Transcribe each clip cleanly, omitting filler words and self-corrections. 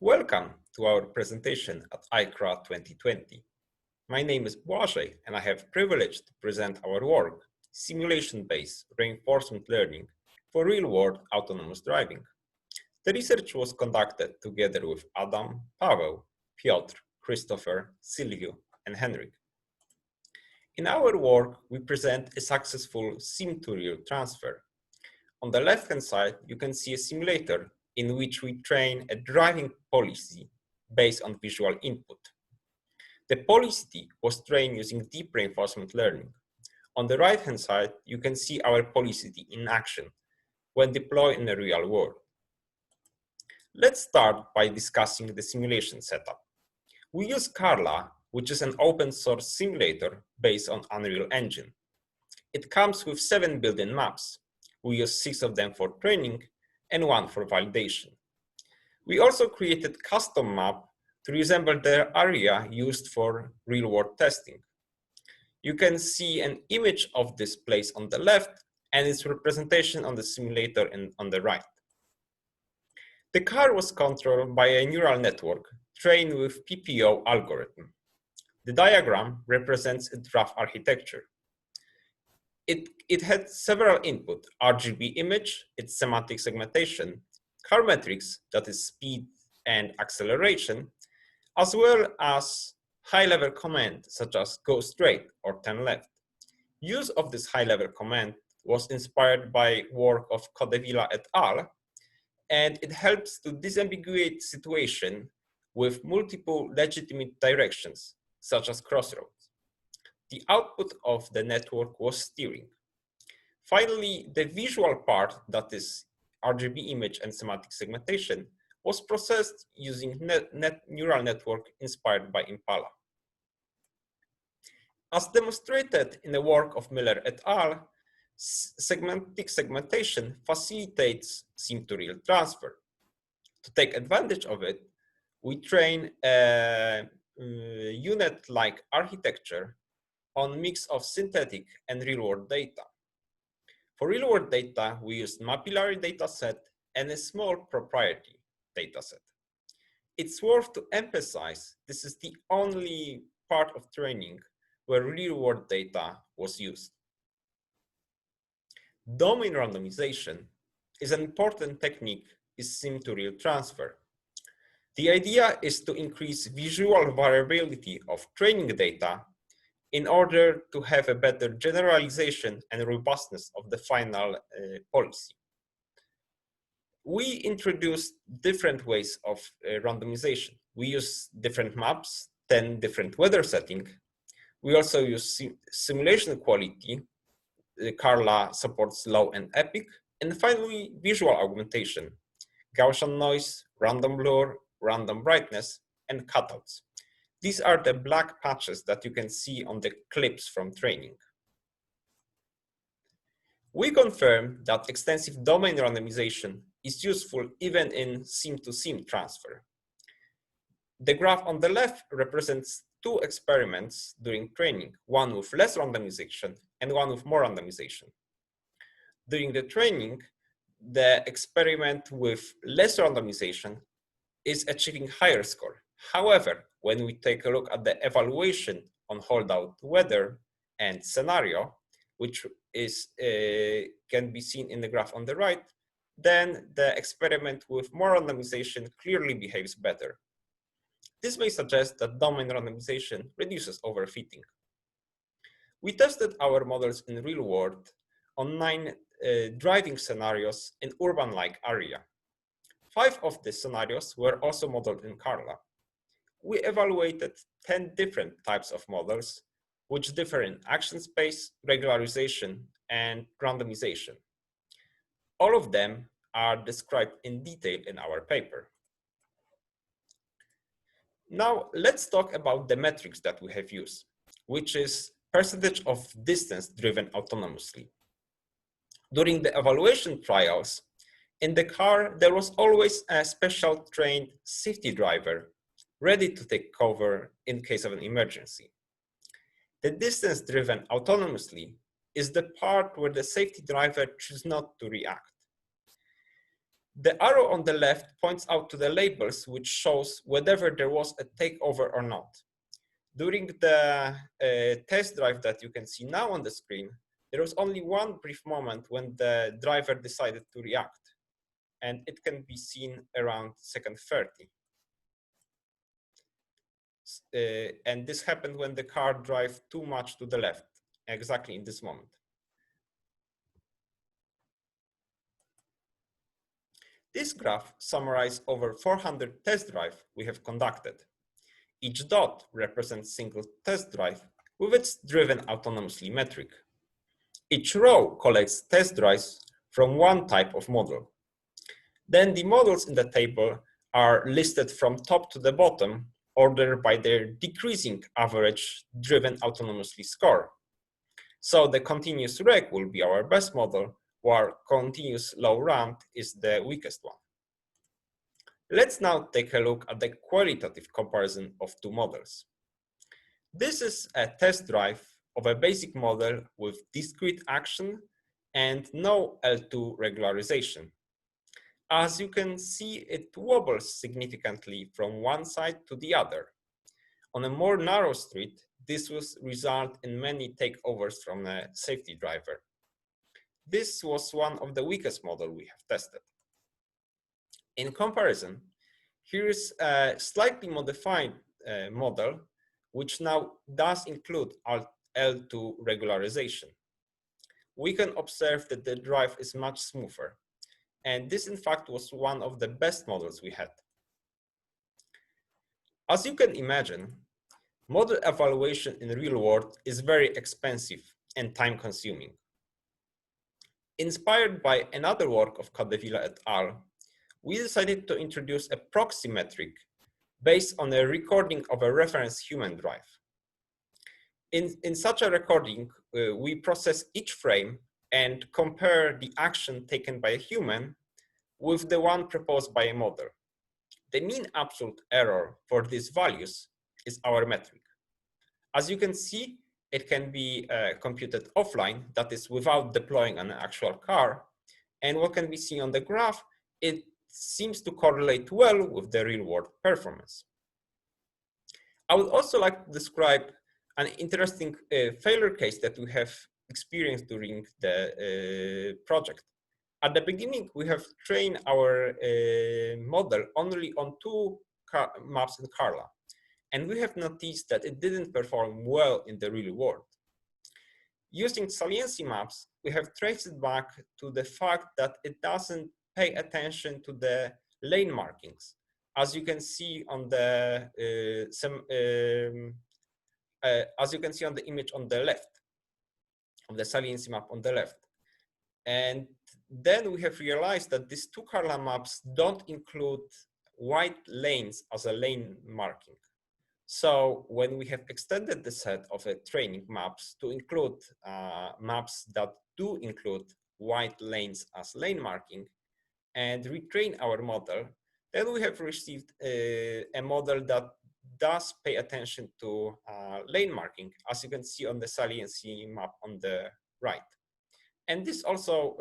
Welcome to our presentation at ICRA 2020. My name is Błażej and I have privilege to present our work, simulation-based reinforcement learning for real-world autonomous driving. The research was conducted together with Adam, Paweł, Piotr, Christopher, Silvio, and Henrik. In our work, we present a successful sim-to-real transfer. On the left-hand side, you can see a simulator in which we train a driving policy based on visual input. The policy was trained using deep reinforcement learning. On the right-hand side, you can see our policy in action when deployed in the real world. Let's start by discussing the simulation setup. We use Carla, which is an open source simulator based on Unreal Engine. It comes with 7 built-in maps. We use 6 of them for training and 1 for validation. We also created custom map to resemble the area used for real-world testing. You can see an image of this place on the left and its representation on the simulator on the right. The car was controlled by a neural network trained with PPO algorithm. The diagram represents a draft architecture. It had several input: RGB image, its semantic segmentation, car metrics, that is speed and acceleration, as well as high-level command such as go straight or turn left. Use of this high-level command was inspired by work of Codevilla et al., and it helps to disambiguate situation with multiple legitimate directions, such as crossroads. The output of the network was steering. Finally, the visual part, that is RGB image and semantic segmentation, was processed using neural network inspired by Impala. As demonstrated in the work of Miller et al., semantic segmentation facilitates sim-to-real transfer. To take advantage of it, we train a unit-like architecture on mix of synthetic and real-world data. For real-world data, we used mapillary dataset and a small proprietary dataset. It's worth to emphasize this is the only part of training where real-world data was used. Domain randomization is an important technique in sim-to-real transfer. The idea is to increase visual variability of training data in order to have a better generalization and robustness of the final policy. We introduced different ways of randomization. We use different maps, 10 different weather settings. We also use simulation quality. Carla supports low and epic. And finally, visual augmentation, Gaussian noise, random blur, random brightness, and cutouts. These are the black patches that you can see on the clips from training. We confirm that extensive domain randomization is useful even in sim-to-sim transfer. The graph on the left represents 2 experiments during training, one with less randomization and one with more randomization. During the training, the experiment with less randomization is achieving higher score. However, when we take a look at the evaluation on holdout weather and scenario, which is can be seen in the graph on the right, then the experiment with more randomization clearly behaves better. This may suggest that domain randomization reduces overfitting. We tested our models in real world on 9 driving scenarios in urban-like area. 5 of the scenarios were also modeled in Carla. We evaluated 10 different types of models, which differ in action space, regularization, and randomization. All of them are described in detail in our paper. Now, let's talk about the metrics that we have used, which is percentage of distance driven autonomously. During the evaluation trials, in the car, there was always a special trained safety driver ready to take cover in case of an emergency. The distance driven autonomously is the part where the safety driver chooses not to react. The arrow on the left points out to the labels, which shows whether there was a takeover or not. During the test drive that you can see now on the screen, there was only one brief moment when the driver decided to react, and it can be seen around second 30. And this happened when the car drove too much to the left, exactly in this moment. This graph summarizes over 400 test drives we have conducted. Each dot represents single test drive with its driven autonomously metric. Each row collects test drives from one type of model. Then the models in the table are listed from top to the bottom, ordered by their decreasing average driven autonomously score. So the continuous reg will be our best model, while continuous low ramp is the weakest one. Let's now take a look at the qualitative comparison of two models. This is a test drive of a basic model with discrete action and no L2 regularization. As you can see, it wobbles significantly from one side to the other. On a more narrow street, this will result in many takeovers from a safety driver. This was one of the weakest models we have tested. In comparison, here is a slightly modified model, which now does include L2 regularization. We can observe that the drive is much smoother. And this, in fact, was one of the best models we had. As you can imagine, model evaluation in the real world is very expensive and time-consuming. Inspired by another work of Capdevila et al., we decided to introduce a proxy metric based on a recording of a reference human drive. In such a recording, we process each frame and compare the action taken by a human with the one proposed by a model. The mean absolute error for these values is our metric. As you can see, it can be computed offline, that is without deploying an actual car. And what can be seen on the graph, it seems to correlate well with the real world performance. I would also like to describe an interesting failure case that we have experienced during the project. At the beginning, we have trained our model only on two maps in Carla. And we have noticed that it didn't perform well in the real world. Using saliency maps, we have traced it back to the fact that it doesn't pay attention to the lane markings. As you can see on the image on the left, of the saliency map on the left. And then we have realized that these two Carla maps don't include white lanes as a lane marking. So when we have extended the set of training maps to include maps that do include white lanes as lane marking and retrain our model, then we have received a model that does pay attention to lane marking, as you can see on the saliency map on the right. And this also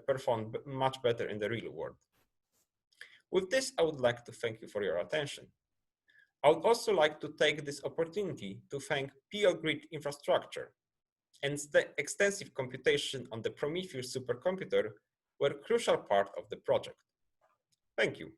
performed much better in the real world. With this, I would like to thank you for your attention. I would also like to take this opportunity to thank PL Grid infrastructure and the extensive computation on the Prometheus supercomputer were a crucial part of the project. Thank you.